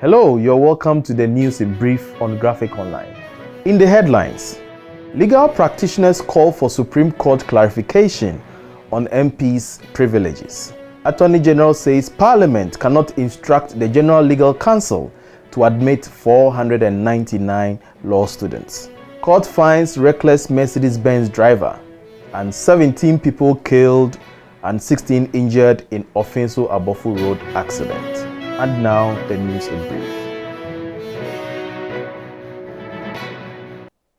Hello, you're welcome to the news in brief on Graphic Online. In the headlines, legal practitioners call for Supreme Court clarification on MPs' privileges. Attorney General says Parliament cannot instruct the General Legal Counsel to admit 499 law students. Court finds reckless Mercedes-Benz driver, and 17 people killed and 16 injured in Ofinso Abofu Road accident. And now the news in brief.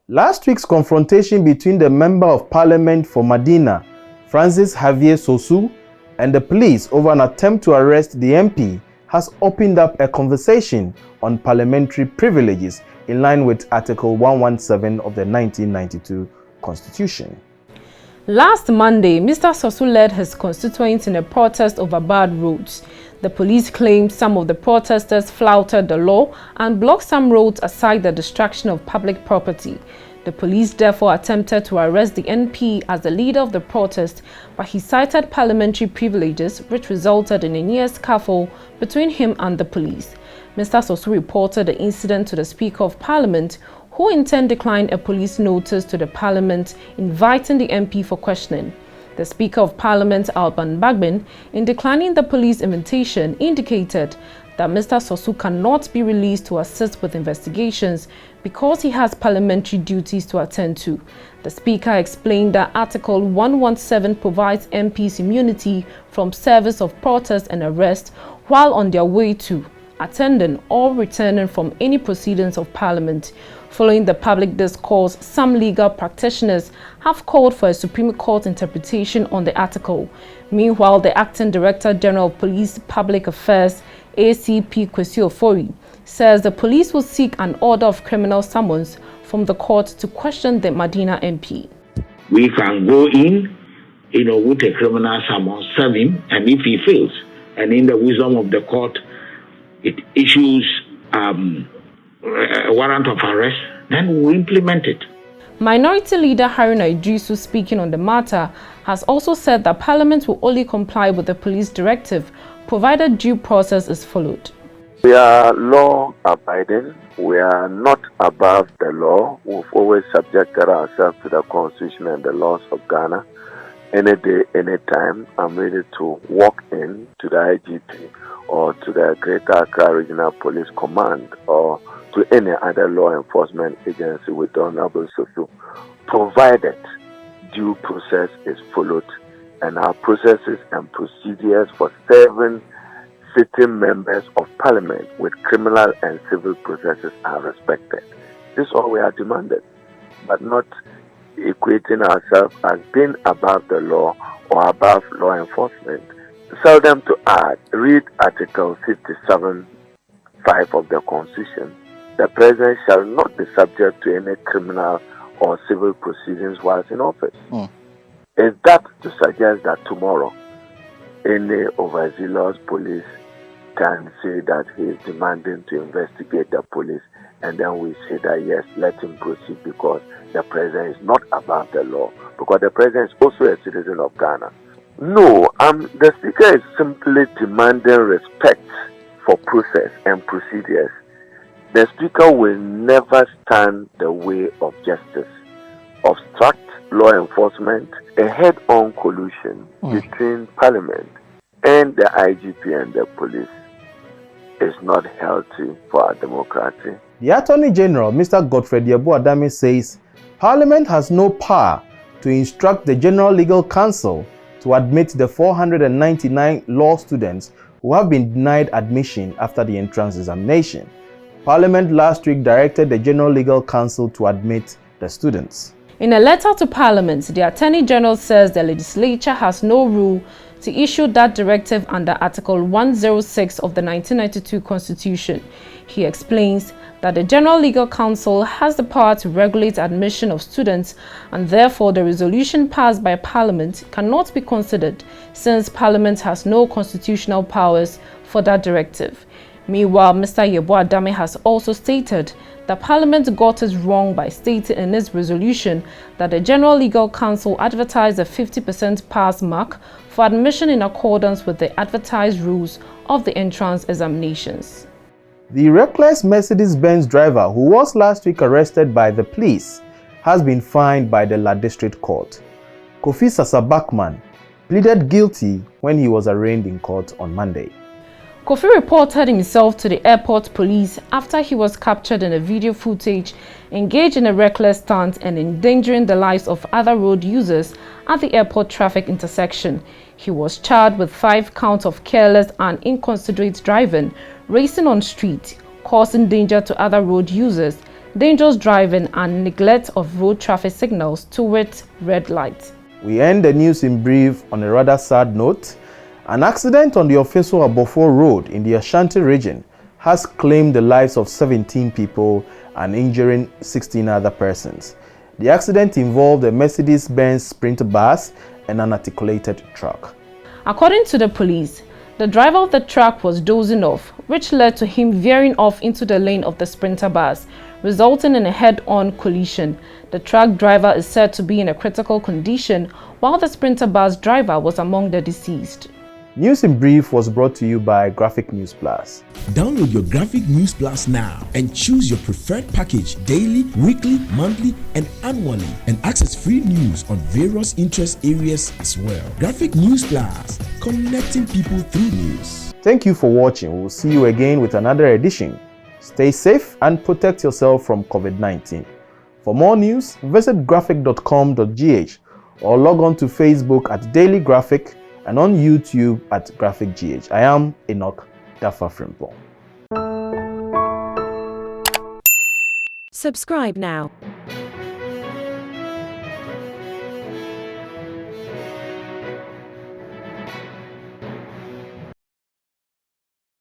Last week's confrontation between the Member of Parliament for Madina, Francis Xavier Sosu, and the police over an attempt to arrest the MP has opened up a conversation on parliamentary privileges in line with Article 117 of the 1992 Constitution. Last Monday, Mr. Sosu led his constituents in a protest over bad roads. The police claimed some of the protesters flouted the law and blocked some roads aside the destruction of public property. The police therefore attempted to arrest the NP as the leader of the protest, but he cited parliamentary privileges, which resulted in a near scuffle between him and the police. Mr. Sosu reported the incident to the Speaker of Parliament, who in turn declined a police notice to the Parliament inviting the MP for questioning. The Speaker of Parliament, Alban Bagbin, in declining the police invitation, indicated that Mr. Sosu cannot be released to assist with investigations because he has parliamentary duties to attend to. The Speaker explained that Article 117 provides MPs immunity from service of protest and arrest while on their way to, attending or returning from any proceedings of Parliament. Following the public discourse, some legal practitioners have called for a Supreme Court interpretation on the article. Meanwhile, the Acting Director General of Police Public Affairs, ACP Kwesi Ofori, says the police will seek an order of criminal summons from the court to question the Madina MP. We can go in, with a criminal summons, serve him, and if he fails, and in the wisdom of the court, it issues a warrant of arrest, then we implement it. Minority Leader Haruna Idrisu, speaking on the matter, has also said that Parliament will only comply with the police directive provided due process is followed. We are law-abiding. We are not above the law. We've always subjected ourselves to the Constitution and the laws of Ghana. Any day, any time, I'm ready to walk in to the IGP or to the Greater Accra Regional Police Command or to any other law enforcement agency with Honorable Sosu, provided due process is followed and our processes and procedures for 7 sitting members of Parliament with criminal and civil processes are respected. This is all we are demanded, but not equating ourselves as being above the law or above law enforcement. Seldom to add, read Article 57(5) of the Constitution. The President shall not be subject to any criminal or civil proceedings whilst in office. Is that to suggest that tomorrow any overzealous police can say that he is demanding to investigate the police, and then we say that yes, let him proceed because the President is not above the law, because the President is also a citizen of Ghana? No, the Speaker is simply demanding respect for process and procedures. The Speaker will never stand the way of justice, obstruct law enforcement. A head-on collusion between Parliament and the IGP and the police is not healthy for our democracy. The Attorney General, Mr. Godfred Yeboah-Dame, says Parliament has no power to instruct the General Legal Counsel to admit the 499 law students who have been denied admission after the entrance examination. Parliament last week directed the General Legal Counsel to admit the students. In a letter to Parliament, the Attorney General says the legislature has no rule to issue that directive under Article 106 of the 1992 Constitution. He explains that the General Legal Counsel has the power to regulate admission of students, and therefore the resolution passed by Parliament cannot be considered since Parliament has no constitutional powers for that directive. Meanwhile, Mr. Yeboah-Dame has also stated that Parliament got it wrong by stating in its resolution that the General Legal Counsel advertised a 50% pass mark for admission in accordance with the advertised rules of the entrance examinations. The reckless Mercedes-Benz driver who was last week arrested by the police has been fined by the La District Court. Kofi Sasa-Bakman pleaded guilty when he was arraigned in court on Monday. Kofi reported himself to the airport police after he was captured in a video footage engaged in a reckless stunt and endangering the lives of other road users at the airport traffic intersection. He was charged with 5 counts of careless and inconsiderate driving, racing on street, causing danger to other road users, dangerous driving and neglect of road traffic signals towards red lights. We end the news in brief on a rather sad note. An accident on the Ofeso-Abofo Road in the Ashanti region has claimed the lives of 17 people and injuring 16 other persons. The accident involved a Mercedes-Benz Sprinter bus and an articulated truck. According to the police, the driver of the truck was dozing off, which led to him veering off into the lane of the Sprinter bus, resulting in a head-on collision. The truck driver is said to be in a critical condition, while the Sprinter bus driver was among the deceased. News in Brief was brought to you by Graphic News Plus. Download your Graphic News Plus now and choose your preferred package daily, weekly, monthly, and annually, and access free news on various interest areas as well. Graphic News Plus, connecting people through news. Thank you for watching. We'll see you again with another edition. Stay safe and protect yourself from COVID-19. For more news, visit graphic.com.gh or log on to Facebook at Daily Graphic and on YouTube at Graphic GH. I am Enoch Dafa Frimpong. Subscribe now.